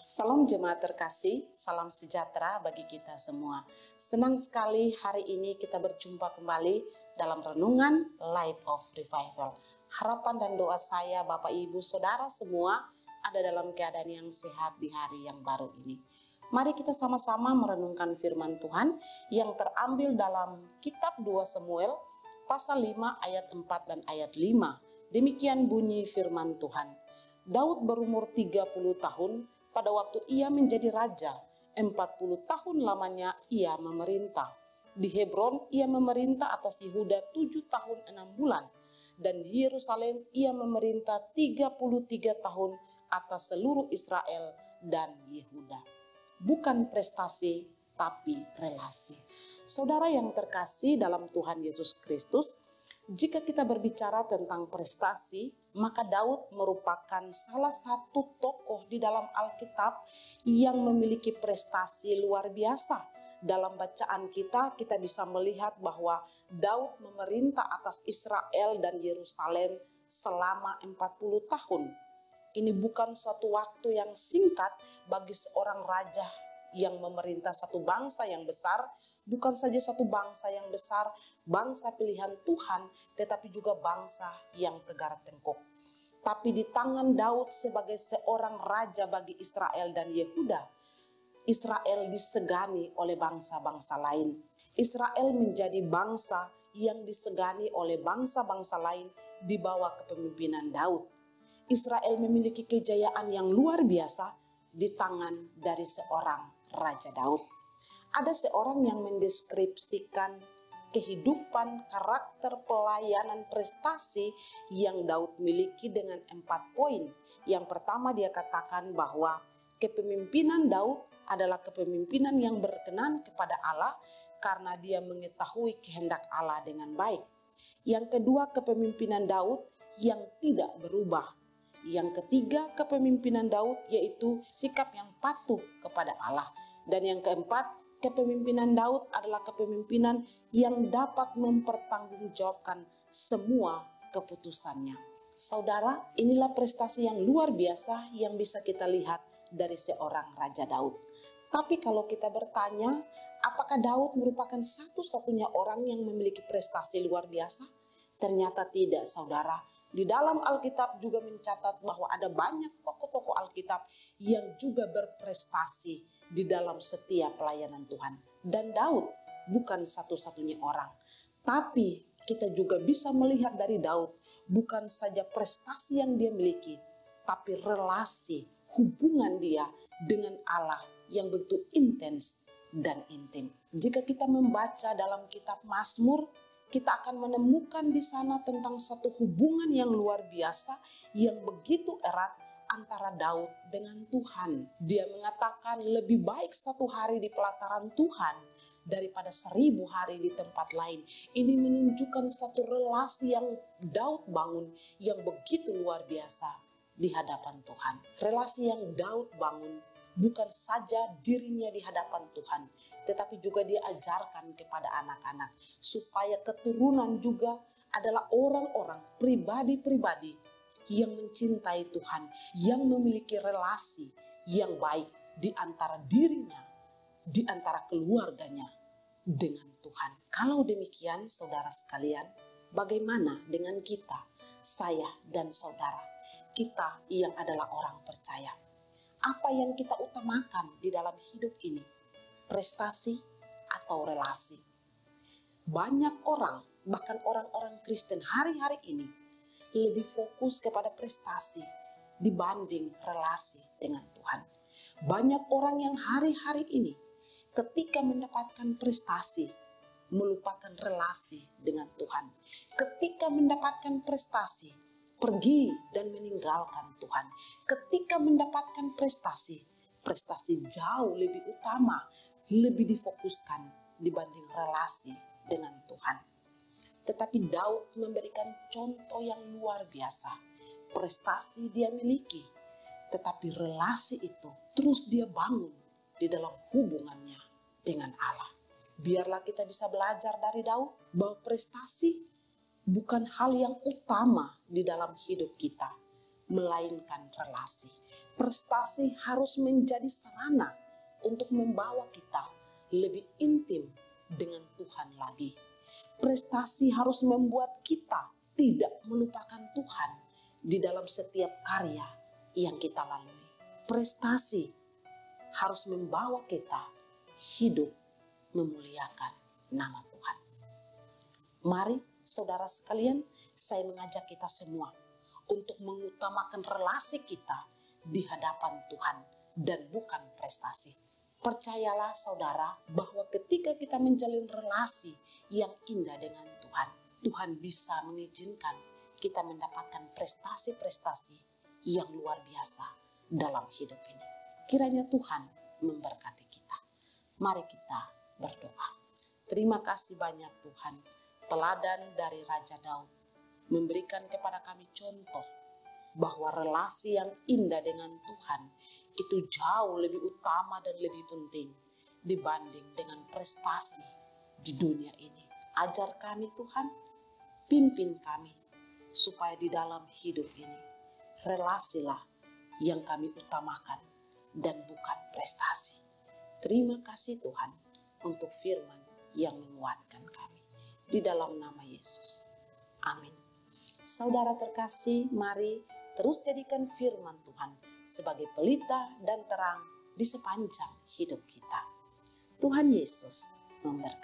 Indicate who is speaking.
Speaker 1: Salam jemaat terkasih, salam sejahtera bagi kita semua. Senang sekali hari ini kita berjumpa kembali dalam renungan Light of Revival. Harapan dan doa saya Bapak Ibu Saudara semua ada dalam keadaan yang sehat di hari yang baru ini. Mari kita sama-sama merenungkan firman Tuhan yang terambil dalam kitab 2 Samuel pasal 5 ayat 4 dan ayat 5. Demikian bunyi firman Tuhan. Daud berumur 30 tahun pada waktu ia menjadi raja. 40 tahun lamanya ia memerintah. Di Hebron ia memerintah atas Yehuda 7 tahun 6 bulan. Dan di Yerusalem ia memerintah 33 tahun atas seluruh Israel dan Yehuda. Bukan prestasi, tapi relasi. Saudara yang terkasih dalam Tuhan Yesus Kristus, jika kita berbicara tentang prestasi, maka Daud merupakan salah satu tokoh di dalam Alkitab yang memiliki prestasi luar biasa. Dalam bacaan kita bisa melihat bahwa Daud memerintah atas Israel dan Yerusalem selama 40 tahun. Ini bukan suatu waktu yang singkat bagi seorang raja yang memerintah satu bangsa yang besar, bukan saja satu bangsa yang besar, bangsa pilihan Tuhan, tetapi juga bangsa yang tegar tengkuk. Tapi di tangan Daud sebagai seorang raja bagi Israel dan Yehuda, Israel disegani oleh bangsa-bangsa lain. Israel menjadi bangsa yang disegani oleh bangsa-bangsa lain di bawah kepemimpinan Daud. Israel memiliki kejayaan yang luar biasa di tangan dari seorang Raja Daud. Ada seorang yang mendeskripsikan kehidupan, karakter, pelayanan, prestasi yang Daud miliki dengan 4 poin. Yang pertama dia katakan bahwa kepemimpinan Daud adalah kepemimpinan yang berkenan kepada Allah karena dia mengetahui kehendak Allah dengan baik. Yang kedua, kepemimpinan Daud yang tidak berubah. Yang ketiga, kepemimpinan Daud yaitu sikap yang patuh kepada Allah. Dan yang keempat, kepemimpinan Daud adalah kepemimpinan yang dapat mempertanggungjawabkan semua keputusannya. Saudara, inilah prestasi yang luar biasa yang bisa kita lihat dari seorang Raja Daud. Tapi kalau kita bertanya, apakah Daud merupakan satu-satunya orang yang memiliki prestasi luar biasa? Ternyata tidak, saudara. Di dalam Alkitab juga mencatat bahwa ada banyak tokoh-tokoh Alkitab yang juga berprestasi di dalam setiap pelayanan Tuhan. Dan Daud bukan satu-satunya orang. Tapi kita juga bisa melihat dari Daud bukan saja prestasi yang dia miliki, tapi relasi, hubungan dia dengan Allah yang begitu intens dan intim. Jika kita membaca dalam kitab Mazmur, kita akan menemukan di sana tentang satu hubungan yang luar biasa yang begitu erat antara Daud dengan Tuhan. Dia mengatakan lebih baik 1 hari di pelataran Tuhan daripada 1000 hari di tempat lain. Ini menunjukkan satu relasi yang Daud bangun yang begitu luar biasa di hadapan Tuhan. Relasi yang Daud bangun bukan saja dirinya di hadapan Tuhan, tetapi juga dia ajarkan kepada anak-anak supaya keturunan juga adalah orang-orang, pribadi-pribadi yang mencintai Tuhan, yang memiliki relasi yang baik di antara dirinya, di antara keluarganya dengan Tuhan. Kalau demikian, saudara sekalian, bagaimana dengan kita, saya dan saudara, kita yang adalah orang percaya? Apa yang kita utamakan di dalam hidup ini? Prestasi atau relasi? Banyak orang, bahkan orang-orang Kristen hari-hari ini lebih fokus kepada prestasi dibanding relasi dengan Tuhan. Banyak orang yang hari-hari ini ketika mendapatkan prestasi melupakan relasi dengan Tuhan. Ketika mendapatkan prestasi pergi dan meninggalkan Tuhan. Ketika mendapatkan prestasi jauh lebih utama, lebih difokuskan dibanding relasi dengan Tuhan. Tetapi Daud memberikan contoh yang luar biasa. Prestasi dia miliki, tetapi relasi itu terus dia bangun di dalam hubungannya dengan Allah. Biarlah kita bisa belajar dari Daud bahwa prestasi bukan hal yang utama di dalam hidup kita, melainkan relasi. Prestasi harus menjadi sarana untuk membawa kita lebih intim dengan Tuhan lagi. Prestasi harus membuat kita tidak melupakan Tuhan di dalam setiap karya yang kita lalui. Prestasi harus membawa kita hidup memuliakan nama Tuhan. Mari saudara sekalian, saya mengajak kita semua untuk mengutamakan relasi kita di hadapan Tuhan dan bukan prestasi. Percayalah saudara bahwa ketika kita menjalin relasi yang indah dengan Tuhan, Tuhan bisa mengizinkan kita mendapatkan prestasi-prestasi yang luar biasa dalam hidup ini. Kiranya Tuhan memberkati kita. Mari kita berdoa. Terima kasih banyak Tuhan, teladan dari Raja Daud memberikan kepada kami contoh bahwa relasi yang indah dengan Tuhan itu jauh lebih utama dan lebih penting dibanding dengan prestasi di dunia ini. Ajar kami Tuhan, pimpin kami supaya di dalam hidup ini relasilah yang kami utamakan dan bukan prestasi. Terima kasih Tuhan untuk firman yang menguatkan kami. Di dalam nama Yesus. Amin. Saudara terkasih, mari terus jadikan firman Tuhan sebagai pelita dan terang di sepanjang hidup kita. Tuhan Yesus memberkati.